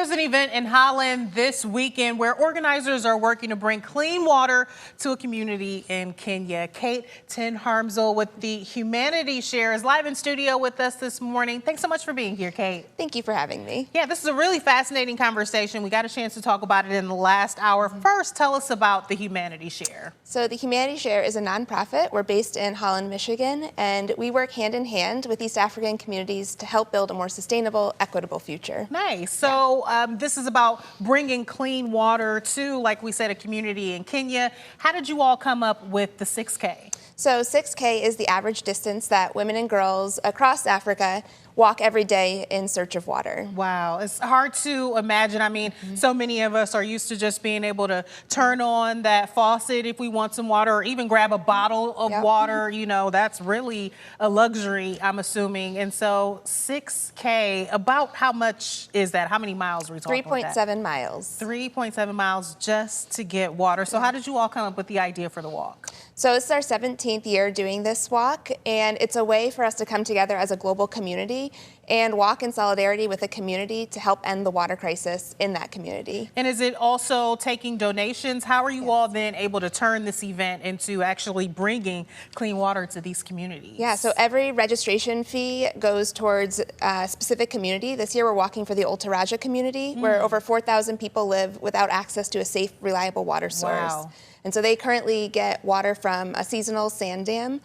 there's an event in Holland this weekend where organizers are working to bring clean water to a community in Kenya. Kate Harmsel with the Humanity Share is live in studio with us this morning. Thanks so much for being here, Kate. Thank you for having me. Yeah, this is a really fascinating conversation. We got a chance to talk about it in the last hour. First, tell us about the Humanity Share. So the Humanity Share is a nonprofit. We're based in Holland, Michigan, and we work hand in hand with East African communities to help build a more sustainable, equitable future. Nice. So this is about bringing clean water to, like we said, a community in Kenya. How did you all come up with the 6K? So 6K is the average distance that women and girls across Africa walk every day in search of water. Wow, it's hard to imagine. I mean, so many of us are used to just being able to turn on that faucet if we want some water, or even grab a bottle of water. You know, that's really a luxury, I'm assuming. And so 6K, about how much is that? How many miles are we talking about? 3.7 miles. 3.7 miles just to get water. So how did you all come up with the idea for the walk? So it's our 17th year doing this walk, and it's a way for us to come together as a global community and walk in solidarity with a community to help end the water crisis in that community. And is it also taking donations? How are you all then able to turn this event into actually bringing clean water to these communities? Yeah, so every registration fee goes towards a specific community. This year we're walking for the Ultaraja community, where over 4,000 people live without access to a safe, reliable water source. Wow. And so they currently get water from a seasonal sand dam.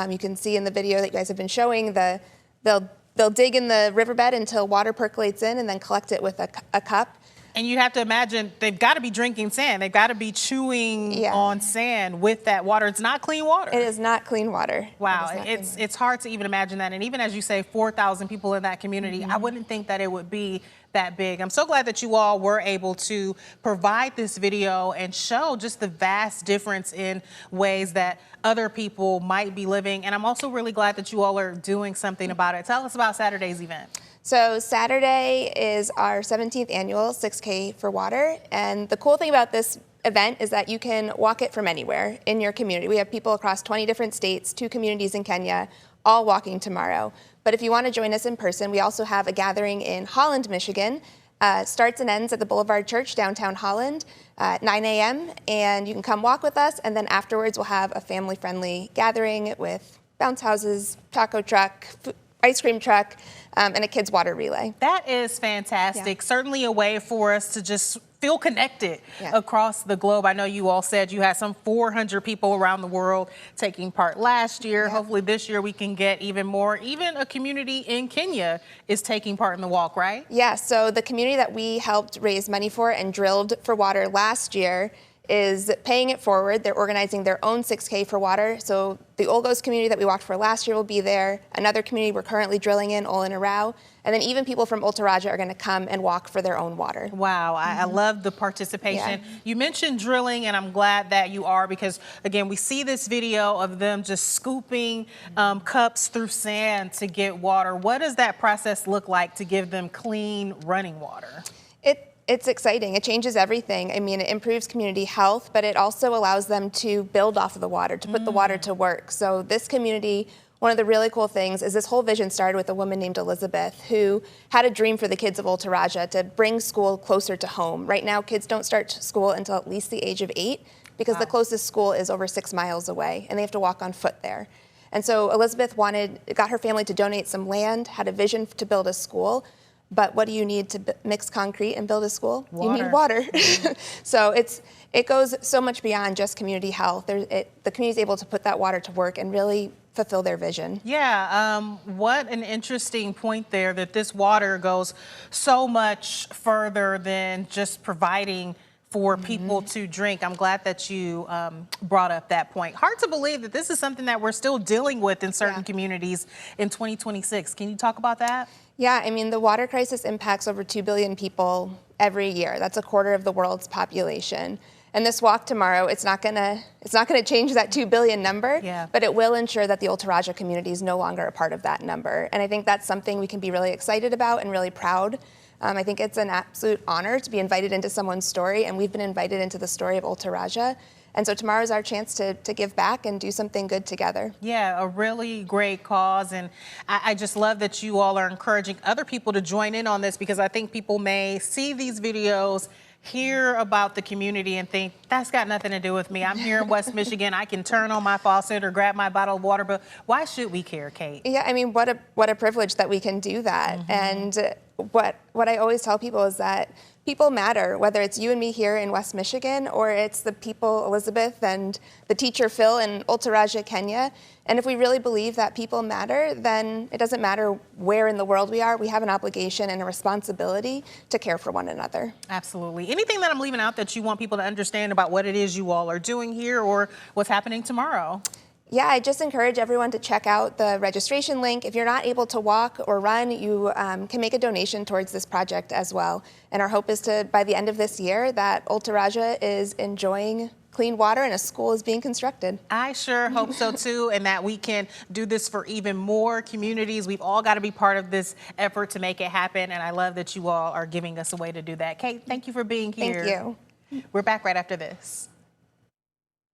You can see in the video that you guys have been showing, they'll dig in the riverbed until water percolates in and then collect it with a cup. And you have to imagine they've got to be drinking sand. They've got to be chewing on sand with that water. It's not clean water. It is not clean water. Wow, it's hard to even imagine that. And even as you say, 4,000 people in that community, I wouldn't think that it would be that big. I'm so glad that you all were able to provide this video and show just the vast difference in ways that other people might be living. And I'm also really glad that you all are doing something about it. Tell us about Saturday's event. So Saturday is our 17th annual 6K for Water. And the cool thing about this event is that you can walk it from anywhere in your community. We have people across 20 different states, 2 communities in Kenya, all walking tomorrow. But if you want to join us in person, we also have a gathering in Holland, Michigan. Starts and ends at the Boulevard Church, downtown Holland, at 9 a.m. And you can come walk with us. And then afterwards, we'll have a family-friendly gathering with bounce houses, taco truck, ice cream truck, and a kids' water relay. That is fantastic. Certainly a way for us to just feel connected across the globe. I know you all said you had some 400 people around the world taking part last year. Hopefully this year we can get even more. Even a community in Kenya is taking part in the walk, right? Yeah, so the community that we helped raise money for and drilled for water last year is paying it forward. They're organizing their own 6K for water. So the Olgos community that we walked for last year will be there. Another community we're currently drilling in, Olinarau. And then even people from Ultaraja are going to come and walk for their own water. Wow, I love the participation. You mentioned drilling, and I'm glad that you are, because again, we see this video of them just scooping cups through sand to get water. What does that process look like to give them clean running water? It's exciting. It changes everything. I mean, it improves community health, but it also allows them to build off of the water, to put the water to work. So this community, one of the really cool things is this whole vision started with a woman named Elizabeth who had a dream for the kids of Ultaraja to bring school closer to home. Right now, kids don't start school until at least the age of 8 because the closest school is over 6 miles away and they have to walk on foot there. And so Elizabeth got her family to donate some land, had a vision to build a school. But what do you need to mix concrete and build a school? Water. You need water. So it goes so much beyond just community health. The community is able to put that water to work and really fulfill their vision. Yeah, what an interesting point there, that this water goes so much further than just providing for people to drink. I'm glad that you brought up that point. Hard to believe that this is something that we're still dealing with in certain communities in 2026. Can you talk about that? Yeah, I mean, the water crisis impacts over 2 billion people every year. That's a quarter of the world's population. And this walk tomorrow, it's not gonna change that 2 billion number, but it will ensure that the Ultaraja community is no longer a part of that number. And I think that's something we can be really excited about and really proud. I think it's an absolute honor to be invited into someone's story, and we've been invited into the story of Ultaraja. And so tomorrow is our chance to give back and do something good together. Yeah, a really great cause. And I just love that you all are encouraging other people to join in on this, because I think people may see these videos, hear about the community and think, that's got nothing to do with me. I'm here in West Michigan. I can turn on my faucet or grab my bottle of water, but why should we care, Kate? Yeah, I mean, what a privilege that we can do that. And what I always tell people is that people matter, whether it's you and me here in West Michigan or it's the people, Elizabeth and the teacher Phil in Ultaraja, Kenya. And if we really believe that people matter, then it doesn't matter where in the world we are. We have an obligation and a responsibility to care for one another. Absolutely. Anything that I'm leaving out that you want people to understand about what it is you all are doing here or what's happening tomorrow? Yeah, I just encourage everyone to check out the registration link. If you're not able to walk or run, you can make a donation towards this project as well. And our hope is to, by the end of this year, that Ultaraja is enjoying clean water and a school is being constructed. I sure hope so too, and that we can do this for even more communities. We've all got to be part of this effort to make it happen, and I love that you all are giving us a way to do that. Kate, thank you for being here. Thank you. We're back right after this.